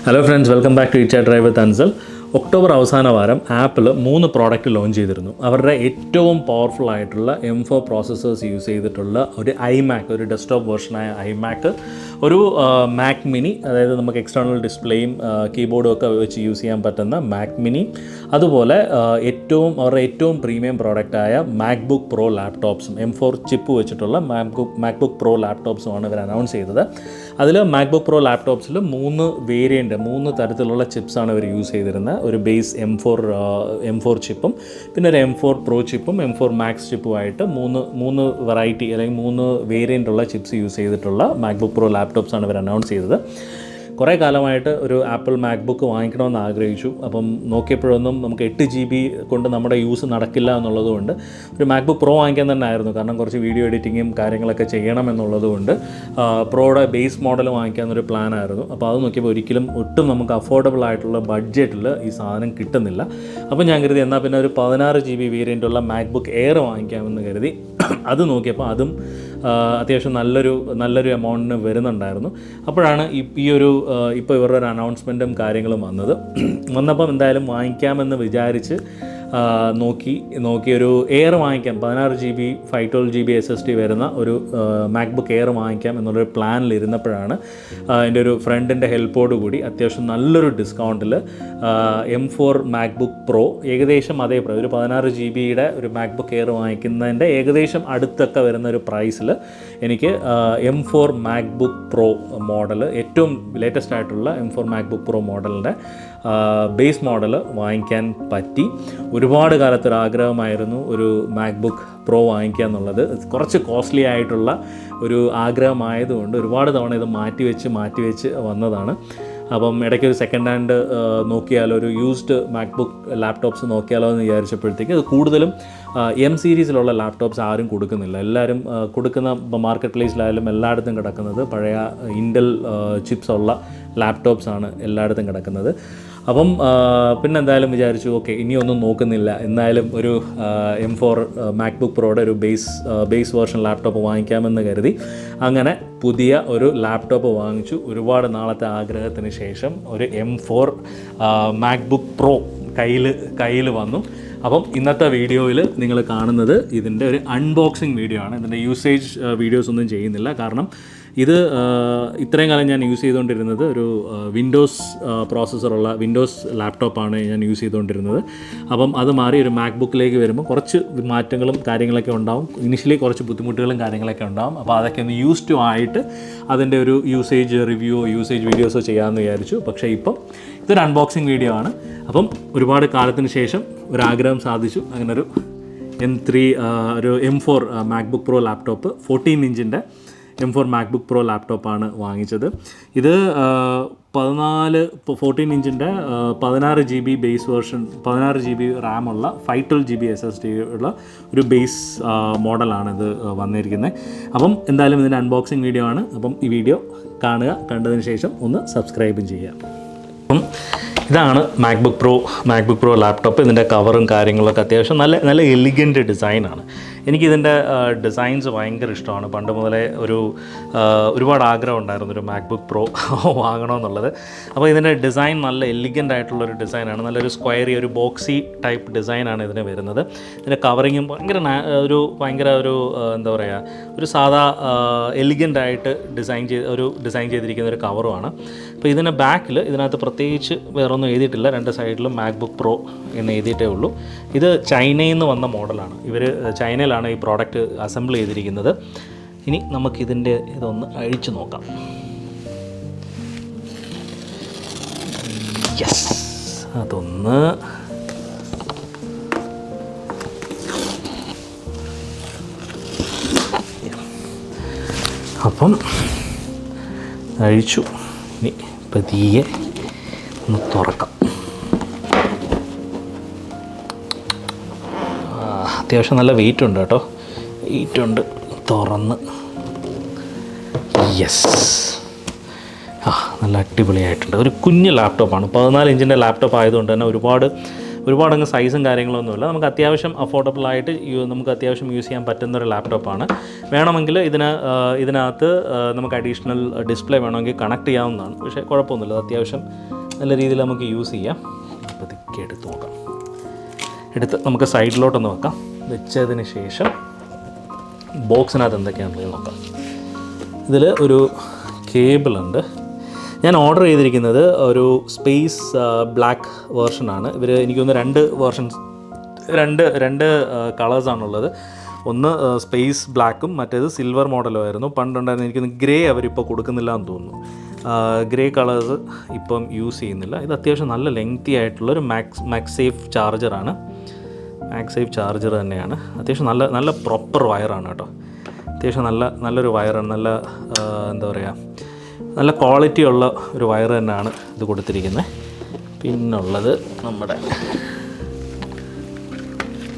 Hello friends, welcome back to Eat Chat Drive with Ansel. October അവസാന വാരം apple 3 product launch ചെയ്തിരുന്നു. അവരുടെ ഏറ്റവും പവർഫുൾ ആയിട്ടുള്ള M4 പ്രോസസ്സേഴ്സ് യൂസ് ചെയ്തിട്ടുള്ള ഒരു iMac, ഒരു ഡെസ്ക്ടോപ്പ് വേർഷനായ iMac, ഒരു മാക് മിനി, അതായത് നമുക്ക് എക്സ്റ്റേണൽ ഡിസ്പ്ലേയും കീബോർഡും ഒക്കെ വെച്ച് യൂസ് ചെയ്യാൻ പറ്റുന്ന മാക് മിനി, അതുപോലെ അവരുടെ ഏറ്റവും പ്രീമിയം പ്രോഡക്റ്റായ മാക്ബുക്ക് പ്രോ ലാപ്ടോപ്സും M4 ചിപ്പ് വെച്ചിട്ടുള്ള മാക്ബുക്ക് പ്രോ ലാപ്ടോപ്സുമാണ് ഇവർ അനൗൺസ് ചെയ്തത്. അതിൽ മാക്ബുക്ക് പ്രോ ലാപ്ടോപ്സിൽ 3 തരത്തിലുള്ള ചിപ്സാണ് ഇവർ യൂസ് ചെയ്തിരുന്നത്. ഒരു ബേസ് M4 ചിപ്പും, പിന്നെ ഒരു M4 പ്രോ ചിപ്പും, M4 മാക്സ് ചിപ്പുമായിട്ട് മൂന്ന് വെറൈറ്റി അല്ലെങ്കിൽ 3 വേരിയൻ്റ് ഉള്ള ചിപ്സ് യൂസ് ചെയ്തിട്ടുള്ള മാക്ബുക്ക് പ്രോ ലാപ്ടോപ്സാണ് ഇവർ അനൗൺസ് ചെയ്തത്. കുറേ കാലമായിട്ട് ഒരു ആപ്പിൾ മാക്ബുക്ക് വാങ്ങിക്കണമെന്ന് ആഗ്രഹിച്ചു. അപ്പം നോക്കിയപ്പോഴൊന്നും നമുക്ക് 8 GB കൊണ്ട് നമ്മുടെ യൂസ് നടക്കില്ല എന്നുള്ളതുകൊണ്ട് ഒരു മാക്ബുക്ക് പ്രോ വാങ്ങിക്കാൻ തന്നെ ആയിരുന്നു. കാരണം കുറച്ച് വീഡിയോ എഡിറ്റിങ്ങും കാര്യങ്ങളൊക്കെ ചെയ്യണം എന്നുള്ളതുകൊണ്ട് പ്രോയുടെ ബേസ് മോഡൽ വാങ്ങിക്കാമെന്നൊരു പ്ലാനായിരുന്നു. അപ്പോൾ അത് നോക്കിയപ്പോൾ ഒട്ടും നമുക്ക് അഫോർഡബിൾ ആയിട്ടുള്ള ബഡ്ജറ്റിൽ ഈ സാധനം കിട്ടുന്നില്ല. അപ്പോൾ ഞാൻ കരുതി എന്നാൽ പിന്നെ ഒരു 16 GB വേരിയൻ്റുള്ള മാക്ബുക്ക് എയർ വാങ്ങിക്കാമെന്ന് കരുതി. അത് നോക്കിയപ്പോൾ അതും അത്യാവശ്യം നല്ലൊരു എമൗണ്ടിന് വരുന്നുണ്ടായിരുന്നു. അപ്പോഴാണ് ഇപ്പോൾ ഇവരുടെ ഒരു അനൗൺസ്മെൻറ്റും കാര്യങ്ങളും വന്നപ്പം എന്തായാലും വാങ്ങിക്കാമെന്ന് വിചാരിച്ച് നോക്കി ഒരു എയർ വാങ്ങിക്കാം, 16 GB 512 GB SSD വരുന്ന ഒരു മാക്ബുക്ക് എയർ വാങ്ങിക്കാം എന്നുള്ളൊരു പ്ലാനിലിരുന്നപ്പോഴാണ് എൻ്റെ ഒരു ഫ്രണ്ടിൻ്റെ ഹെൽപ്പോട് കൂടി അത്യാവശ്യം നല്ലൊരു ഡിസ്കൗണ്ടിൽ M4 മാക്ബുക്ക് പ്രോ ഏകദേശം അതേ ഒരു 16 GBയുടെ ഒരു മാക്ബുക്ക് എയർ വാങ്ങിക്കുന്നതിൻ്റെ ഏകദേശം അടുത്തൊക്കെ വരുന്ന ഒരു പ്രൈസിൽ എനിക്ക് M4 മാക്ബുക്ക് പ്രോ മോഡൽ, ഏറ്റവും ലേറ്റസ്റ്റ് ആയിട്ടുള്ള M4 മാക്ബുക്ക് പ്രോ മോഡലിൻ്റെ ബേസ് മോഡൽ വാങ്ങിക്കാൻ പറ്റി. ഒരുപാട് കാലത്തൊരാഗ്രഹമായിരുന്നു ഒരു മാക്ബുക്ക് പ്രോ വാങ്ങിക്കുക എന്നുള്ളത്. കുറച്ച് കോസ്റ്റ്ലി ആയിട്ടുള്ള ഒരു ആഗ്രഹമായതുകൊണ്ട് ഒരുപാട് തവണ ഇത് മാറ്റിവെച്ച് വന്നതാണ്. അപ്പം ഇടയ്ക്ക് ഒരു സെക്കൻഡ് ഹാൻഡ് നോക്കിയാലോ, ഒരു യൂസ്ഡ് മാക്ബുക്ക് ലാപ്ടോപ്സ് നോക്കിയാലോ എന്ന് വിചാരിച്ചപ്പോഴത്തേക്ക് അത് കൂടുതലും M സീരീസിലുള്ള ലാപ്ടോപ്സ് ആരും കൊടുക്കുന്നില്ല. എല്ലാവരും കൊടുക്കുന്ന മാർക്കറ്റ് പ്ലേസിലായാലും എല്ലായിടത്തും കിടക്കുന്നത് പഴയ ഇൻ്റൽ ചിപ്സ് ഉള്ള ലാപ്ടോപ്സാണ് എല്ലായിടത്തും കിടക്കുന്നത്. അപ്പം പിന്നെ എന്തായാലും വിചാരിച്ചു ഓക്കെ, ഇനിയൊന്നും നോക്കുന്നില്ല, എന്തായാലും ഒരു M4 മാക്ബുക്ക് പ്രോയുടെ ഒരു ബേസ് വേർഷൻ ലാപ്ടോപ്പ് വാങ്ങിക്കാമെന്ന് കരുതി അങ്ങനെ പുതിയ ഒരു ലാപ്ടോപ്പ് വാങ്ങിച്ചു. ഒരുപാട് നാളത്തെ ആഗ്രഹത്തിന് ശേഷം ഒരു M4 മാക്ബുക്ക് പ്രോ കയ്യിൽ വന്നു. അപ്പം ഇന്നത്തെ വീഡിയോയിൽ നിങ്ങൾ കാണുന്നത് ഇതിൻ്റെ ഒരു അൺബോക്സിങ് വീഡിയോ ആണ്. ഇതിൻ്റെ യൂസേജ് വീഡിയോസ് ഒന്നും ചെയ്യുന്നില്ല. കാരണം ഇത് ഇത്രയും കാലം ഞാൻ യൂസ് ചെയ്തുകൊണ്ടിരുന്നത് ഒരു വിൻഡോസ് പ്രോസസ്സറുള്ള വിൻഡോസ് ലാപ്ടോപ്പാണ് ഞാൻ യൂസ് ചെയ്തുകൊണ്ടിരുന്നത്. അപ്പം അത് മാറി ഒരു മാക്ബുക്കിലേക്ക് വരുമ്പോൾ കുറച്ച് മാറ്റങ്ങളും കാര്യങ്ങളൊക്കെ ഉണ്ടാവും. ഇനിഷ്യലി കുറച്ച് ബുദ്ധിമുട്ടുകളും കാര്യങ്ങളൊക്കെ ഉണ്ടാവും. അപ്പോൾ അതൊക്കെ ഒന്ന് യൂസ് ടു ആയിട്ട് അതിൻ്റെ ഒരു യൂസേജ് വീഡിയോസോ ചെയ്യാമെന്ന് വിചാരിച്ചു. പക്ഷേ ഇപ്പം ഇതൊരു അൺബോക്സിങ് വീഡിയോ ആണ്. അപ്പം ഒരുപാട് കാലത്തിന് ശേഷം ഒരാഗ്രഹം സാധിച്ചു. അങ്ങനെ ഒരു M4 മാക്ബുക്ക് പ്രോ ലാപ്ടോപ്പ് 14 ഇഞ്ചിൻ്റെ M4 മാക്ബുക്ക് പ്രോ ലാപ്ടോപ്പാണ് വാങ്ങിച്ചത്. ഇത് 14 ഇഞ്ചിൻ്റെ 16 GB base version, 16 GB റാമുള്ള 512 GB SSD ഉള്ള ഒരു ബേസ് മോഡലാണ് ഇത് വന്നിരിക്കുന്നത്. അപ്പം എന്തായാലും ഇതിൻ്റെ അൺബോക്സിങ് വീഡിയോ ആണ്. അപ്പം ഈ വീഡിയോ കാണുക, കണ്ടതിന് ശേഷം ഒന്ന് സബ്സ്ക്രൈബും ചെയ്യുക. അപ്പം ഇതാണ് മാക്ബുക്ക് പ്രോ ലാപ്ടോപ്പ്. ഇതിൻ്റെ കവറും കാര്യങ്ങളൊക്കെ അത്യാവശ്യം നല്ല എലിഗൻറ്റ് ഡിസൈനാണ്. എനിക്കിതിൻ്റെ ഡിസൈൻസ് ഭയങ്കര ഇഷ്ടമാണ്. പണ്ട് മുതലേ ഒരുപാട് ആഗ്രഹം ഉണ്ടായിരുന്നു ഒരു മാക്ബുക്ക് പ്രോ വാങ്ങണമെന്നുള്ളത്. അപ്പോൾ ഇതിൻ്റെ ഡിസൈൻ നല്ല എലിഗൻ്റ് ആയിട്ടുള്ളൊരു ഡിസൈനാണ്. നല്ലൊരു സ്ക്വയറി, ഒരു ബോക്സി ടൈപ്പ് ഡിസൈനാണ് ഇതിന് വരുന്നത്. ഇതിൻ്റെ കവറിങ്ങും ഭയങ്കര എന്താ പറയുക, ഒരു സാധാ എലിഗൻ്റ് ആയിട്ട് ഡിസൈൻ ചെയ്തിരിക്കുന്ന ഒരു കവറുമാണ്. അപ്പോൾ ഇതിൻ്റെ ബാക്കിൽ ഇതിനകത്ത് പ്രത്യേകിച്ച് വേറൊന്നും എഴുതിയിട്ടില്ല. 2 സൈഡിലും മാക്ബുക്ക് പ്രോ എന്ന് എഴുതിയിട്ടേ ഉള്ളൂ. ഇത് ചൈനയിൽ നിന്ന് വന്ന മോഡലാണ്. ചൈനയിലാണ് ഈ പ്രോഡക്റ്റ് അസംബിൾ ചെയ്തിരിക്കുന്നത്. ഇനി നമുക്കിതിൻ്റെ ഇതൊന്ന് അഴിച്ചു നോക്കാം. യെസ്, അതൊന്ന് അപ്പം അഴിച്ചു. ഇനി പതിയെ ഒന്ന് തുറക്കാം. അത്യാവശ്യം നല്ല വെയിറ്റ് ഉണ്ട് കേട്ടോ, തുറന്ന്. യെസ്, നല്ല അടിപൊളിയായിട്ടുണ്ട്. ഒരു കുഞ്ഞ് ലാപ്ടോപ്പാണ്. 14 ഇഞ്ചിൻ്റെ ലാപ്ടോപ്പ് ആയതുകൊണ്ട് തന്നെ ഒരുപാട് ഒരുപാടങ്ങ് സൈസും കാര്യങ്ങളൊന്നുമില്ല. നമുക്ക് അത്യാവശ്യം അഫോർഡബിളായിട്ട് നമുക്ക് അത്യാവശ്യം യൂസ് ചെയ്യാൻ പറ്റുന്നൊരു ലാപ്ടോപ്പാണ്. വേണമെങ്കിൽ ഇതിനകത്ത് നമുക്ക് അഡീഷണൽ ഡിസ്പ്ലേ വേണമെങ്കിൽ കണക്ട് ചെയ്യാവുന്നതാണ്. പക്ഷേ കുഴപ്പമൊന്നുമില്ല, അത്യാവശ്യം നല്ല രീതിയിൽ നമുക്ക് യൂസ് ചെയ്യാം. പതുക്കെ എടുത്ത് നോക്കാം. എടുത്ത് നമുക്ക് സൈഡിലോട്ടൊന്ന് വെക്കാം. വെച്ചതിന് ശേഷം ബോക്സിനകത്ത് എന്തൊക്കെയാണെന്ന് നോക്കാം. ഇതിൽ ഒരു കേബിളുണ്ട്. ഞാൻ ഓർഡർ ചെയ്തിരിക്കുന്നത് ഒരു സ്പേസ് ബ്ലാക്ക് വേർഷനാണ്. എനിക്കൊന്ന് രണ്ട് കളേഴ്സാണുള്ളത്. ഒന്ന് സ്പേസ് ബ്ലാക്കും മറ്റേത് സിൽവർ മോഡലും ആയിരുന്നു പണ്ടുണ്ടായിരുന്നു. എനിക്കൊന്ന് ഗ്രേ അവരിപ്പോൾ കൊടുക്കുന്നില്ല എന്ന് തോന്നുന്നു. ഗ്രേ കളേഴ്സ് ഇപ്പം യൂസ് ചെയ്യുന്നില്ല. ഇത് അത്യാവശ്യം നല്ല ലെങ്തി ആയിട്ടുള്ളൊരു മാക്സേഫ് ചാർജറാണ്. മാക്സേഫ് ചാർജർ തന്നെയാണ്. അത്യാവശ്യം നല്ല പ്രോപ്പർ വയറാണ് കേട്ടോ. അത്യാവശ്യം നല്ലൊരു വയറാണ്. എന്താ പറയുക, നല്ല ക്വാളിറ്റി ഉള്ള ഒരു വയർ തന്നെയാണ് ഇത് കൊടുത്തിരിക്കുന്നത്. പിന്നുള്ളത് നമ്മുടെ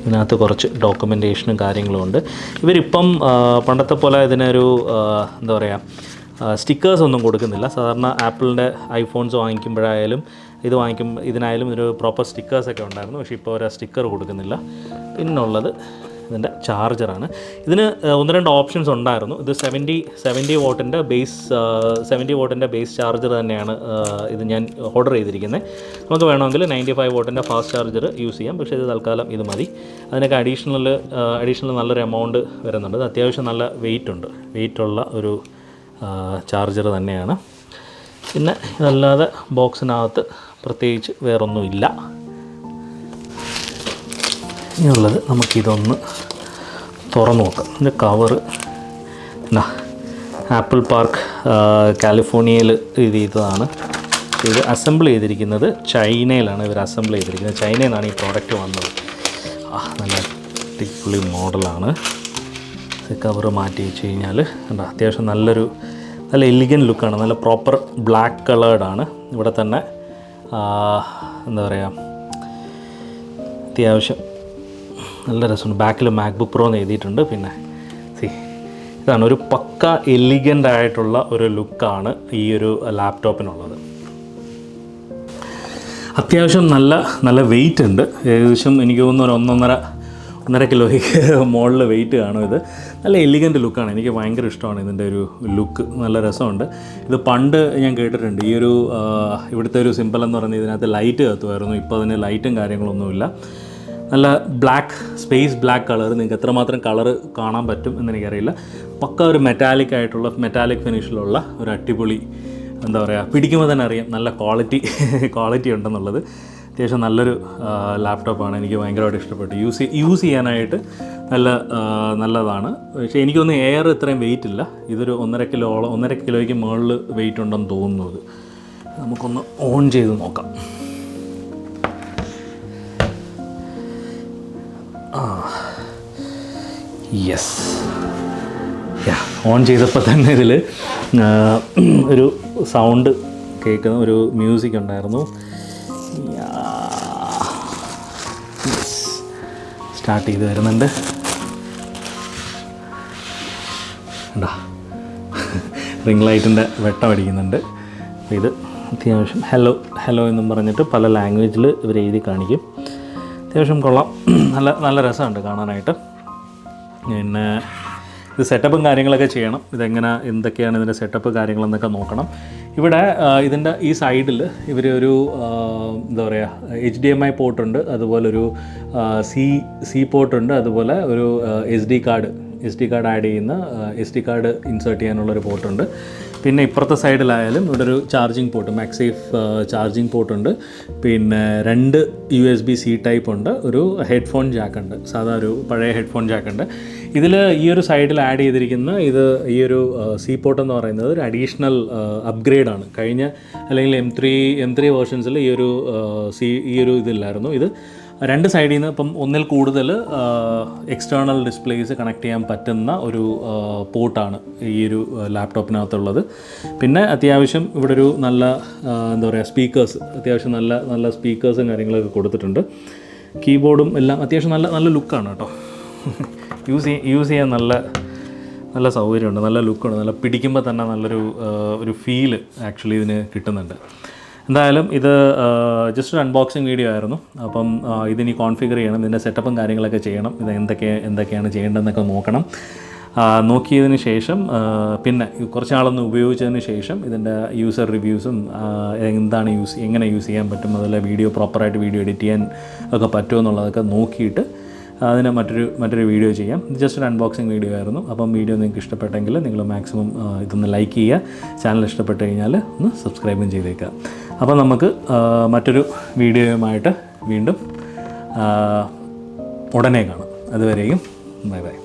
ഇതിനകത്ത് കുറച്ച് ഡോക്യുമെൻറ്റേഷനും കാര്യങ്ങളും ഉണ്ട്. ഇവരിപ്പം പണ്ടത്തെ പോലെ ഇതിനൊരു എന്താ പറയുക, സ്റ്റിക്കേഴ്സ് ഒന്നും കൊടുക്കുന്നില്ല. സാധാരണ ആപ്പിളിൻ്റെ ഐഫോൺസ് വാങ്ങിക്കുമ്പോഴായാലും ഇതിനായാലും ഒരു പ്രോപ്പർ സ്റ്റിക്കേഴ്സൊക്കെ ഉണ്ടായിരുന്നു. പക്ഷേ ഇപ്പോൾ ഒരു സ്റ്റിക്കർ കൊടുക്കുന്നില്ല. പിന്നുള്ളത് ഇതിൻ്റെ ചാർജറാണ്. ഇതിന് 1-2 ഓപ്ഷൻസ് ഉണ്ടായിരുന്നു. ഇത് 70 വാട്ടിൻ്റെ ബേസ് ചാർജർ തന്നെയാണ് ഇത് ഞാൻ ഓർഡർ ചെയ്തിരിക്കുന്നത്. നമുക്ക് വേണമെങ്കിൽ 95 വാട്ടിൻ്റെ ഫാസ്റ്റ് ചാർജർ യൂസ് ചെയ്യാം. പക്ഷേ ഇത് തൽക്കാലം ഇത് മതി. അതിനൊക്കെ അഡീഷണൽ നല്ലൊരു എമൗണ്ട് വരുന്നുണ്ട്. ഇത് അത്യാവശ്യം നല്ല വെയിറ്റുള്ള ഒരു ചാർജർ തന്നെയാണ്. പിന്നെ ഇതല്ലാതെ ബോക്സിനകത്ത് പ്രത്യേകിച്ച് വേറൊന്നുമില്ല. ഇനിയുള്ളത് നമുക്കിതൊന്ന് തുറന്നു നോക്കാം. ഇതിൻ്റെ കവറ് ആപ്പിൾ പാർക്ക് കാലിഫോർണിയയിൽ ഇത് ചെയ്തതാണ്. ഇത് അസംബിൾ ചെയ്തിരിക്കുന്നത് ചൈനയിലാണ്. ചൈനയിൽ നിന്നാണ് ഈ പ്രോഡക്റ്റ് വന്നത്. നല്ല അടിപൊളി മോഡലാണ്. കവറ് മാറ്റി വെച്ച് കഴിഞ്ഞാൽ അത്യാവശ്യം നല്ല എലിഗൻറ്റ് ലുക്കാണ്. നല്ല പ്രോപ്പർ ബ്ലാക്ക് കളേർഡാണ്. ഇവിടെ തന്നെ എന്താ പറയുക, അത്യാവശ്യം നല്ല രസമുണ്ട്. ബാക്കിൽ മാക്ബുക്ക് പ്രോ എന്ന് എഴുതിയിട്ടുണ്ട്. പിന്നെ ഇതാണ് ഒരു പക്ക എലിഗൻ്റ് ആയിട്ടുള്ള ഒരു ലുക്കാണ് ഈ ഒരു ലാപ്ടോപ്പിനുള്ളത്. അത്യാവശ്യം നല്ല വെയിറ്റ് ഉണ്ട്. ഏകദേശം എനിക്ക് തോന്നുന്നു ഒരു 1.5 കിലോയ്ക്ക് മുകളിൽ വെയിറ്റ് കാണും. ഇത് നല്ല എലിഗൻ്റ് ലുക്കാണ്. എനിക്ക് ഭയങ്കര ഇഷ്ടമാണ് ഇതിൻ്റെ ഒരു ലുക്ക്. നല്ല രസമുണ്ട്. ഇത് പണ്ട് ഞാൻ കേട്ടിട്ടുണ്ട്. ഈ ഒരു ഇവിടുത്തെ ഒരു സിമ്പിൾ എന്ന് പറയുന്നത് ഇതിനകത്ത് ലൈറ്റ് കത്തുമായിരുന്നു. ഇപ്പോൾ അതിന് ലൈറ്റും കാര്യങ്ങളൊന്നുമില്ല. നല്ല സ്പേസ് ബ്ലാക്ക് കളർ. നിങ്ങൾക്ക് എത്രമാത്രം കളർ കാണാൻ പറ്റും എന്നെനിക്കറിയില്ല. പക്ക ഒരു മെറ്റാലിക് ഫിനിഷിലുള്ള ഒരു അടിപൊളി, എന്താ പറയുക, പിടിക്കുമ്പോൾ തന്നെ അറിയാം നല്ല ക്വാളിറ്റി ഉണ്ടെന്നുള്ളത്. അത്യാവശ്യം നല്ലൊരു ലാപ്ടോപ്പാണ്. എനിക്ക് ഭയങ്കരമായിട്ട് ഇഷ്ടപ്പെട്ടു. യൂസ് ചെയ്യാനായിട്ട് നല്ലതാണ്. പക്ഷേ എനിക്കൊന്ന് എയർ ഇത്രയും വെയിറ്റ് ഇല്ല. ഇതൊരു 1.5 കിലോയ്ക്ക് മുകളിൽ വെയിറ്റ് ഉണ്ടെന്ന് തോന്നുന്നത്. നമുക്കൊന്ന് ഓൺ ചെയ്ത് നോക്കാം. യെസ്, ഓൺ ചെയ്തപ്പോൾ തന്നെ ഇതിൽ ഒരു സൗണ്ട് കേൾക്കുന്ന ഒരു മ്യൂസിക് ഉണ്ടായിരുന്നു. സ്റ്റാർട്ട് ചെയ്ത് വരുന്നുണ്ട്. റിംഗ് ലൈറ്റിൻ്റെ വെട്ടം അടിക്കുന്നുണ്ട്. അപ്പോൾ ഇത് അത്യാവശ്യം ഹലോ എന്നും പറഞ്ഞിട്ട് പല ലാംഗ്വേജിൽ ഇവർ എഴുതി കാണിക്കും. അത്യാവശ്യം കൊള്ളാം. നല്ല രസമുണ്ട് കാണാനായിട്ട്. പിന്നെ ഇത് സെറ്റപ്പും കാര്യങ്ങളൊക്കെ ചെയ്യണം. എന്തൊക്കെയാണ് ഇതിൻ്റെ സെറ്റപ്പ് കാര്യങ്ങളെന്നൊക്കെ നോക്കണം. ഇവിടെ ഇതിൻ്റെ ഈ സൈഡിൽ ഇവർ ഒരു എന്താ പറയുക, HDMI പോർട്ടുണ്ട്, അതുപോലെ ഒരു സി പോർട്ടുണ്ട്, അതുപോലെ ഒരു SD കാർഡ് ആഡ് ചെയ്യുന്ന SD കാർഡ് ഇൻസേർട്ട് ചെയ്യാനുള്ളൊരു പോർട്ടുണ്ട്. പിന്നെ ഇപ്പുറത്തെ സൈഡിലായാലും ഇവിടെ ഒരു ചാർജിങ് പോർട്ട്, മാക്സേഫ് ചാർജിങ് പോർട്ടുണ്ട്. പിന്നെ 2 USB-C ടൈപ്പ് ഉണ്ട്. ഒരു ഹെഡ്ഫോൺ ജാക്കുണ്ട്, സാധാ ഒരു പഴയ ഹെഡ്ഫോൺ ജാക്കുണ്ട്. ഇതിൽ ഈ ഒരു സൈഡിൽ ആഡ് ചെയ്തിരിക്കുന്ന ഈ ഒരു സി പോർട്ട് എന്ന് പറയുന്നത് ഒരു അഡീഷണൽ അപ്ഗ്രേഡാണ്. അല്ലെങ്കിൽ M3 വേർഷൻസിൽ ഈ ഒരു ഇതില്ലായിരുന്നു. ഇത് 2 സൈഡിൽ നിന്ന് ഇപ്പം ഒന്നിൽ കൂടുതൽ എക്സ്റ്റേണൽ ഡിസ്പ്ലേസ് കണക്ട് ചെയ്യാൻ പറ്റുന്ന ഒരു പോർട്ടാണ് ഈ ഒരു ലാപ്ടോപ്പിനകത്തുള്ളത്. പിന്നെ അത്യാവശ്യം ഇവിടെ ഒരു എന്താ പറയുക, സ്പീക്കേഴ്സ്, അത്യാവശ്യം നല്ല സ്പീക്കേഴ്സും കാര്യങ്ങളൊക്കെ കൊടുത്തിട്ടുണ്ട്. കീബോർഡും എല്ലാം അത്യാവശ്യം നല്ല ലുക്കാണ് കേട്ടോ. യൂസ് ചെയ്യാൻ നല്ല സൗകര്യമുണ്ട്, നല്ല ലുക്കുണ്ട്. നല്ല പിടിക്കുമ്പോൾ തന്നെ നല്ലൊരു ഫീല് ആക്ച്വലി ഇതിന് കിട്ടുന്നുണ്ട്. എന്തായാലും ഇത് ജസ്റ്റ് ഒരു അൺബോക്സിങ് വീഡിയോ ആയിരുന്നു. അപ്പം ഇതിനി കോൺഫിഗർ ചെയ്യണം, ഇതിൻ്റെ സെറ്റപ്പും കാര്യങ്ങളൊക്കെ ചെയ്യണം, ഇത് എന്തൊക്കെയാണ് ചെയ്യേണ്ടതെന്നൊക്കെ നോക്കണം. നോക്കിയതിന് ശേഷം പിന്നെ കുറച്ച് നാളൊന്ന് ഉപയോഗിച്ചതിന് ശേഷം ഇതിൻ്റെ യൂസർ റിവ്യൂസും എന്താണ് എങ്ങനെ യൂസ് ചെയ്യാൻ പറ്റും, അതുപോലെ വീഡിയോ പ്രോപ്പറായിട്ട് വീഡിയോ എഡിറ്റ് ചെയ്യാൻ ഒക്കെ പറ്റുമോ എന്നുള്ളതൊക്കെ നോക്കിയിട്ട് അതിന് മറ്റൊരു വീഡിയോ ചെയ്യാം. ഇത് ജസ്റ്റ് ഒരു അൺബോക്സിങ് വീഡിയോ ആയിരുന്നു. അപ്പം വീഡിയോ നിങ്ങൾക്ക് ഇഷ്ടപ്പെട്ടെങ്കിൽ നിങ്ങൾ മാക്സിമം ഇതൊന്ന് ലൈക്ക് ചെയ്യുക, ചാനൽ ഇഷ്ടപ്പെട്ട് കഴിഞ്ഞാൽ ഒന്ന് സബ്സ്ക്രൈബും ചെയ്തേക്കുക. അപ്പോൾ നമുക്ക് മറ്റൊരു വീഡിയോയുമായിട്ട് വീണ്ടും ഉടനെ കാണാം. അതുവരെയും ബൈ ബൈ.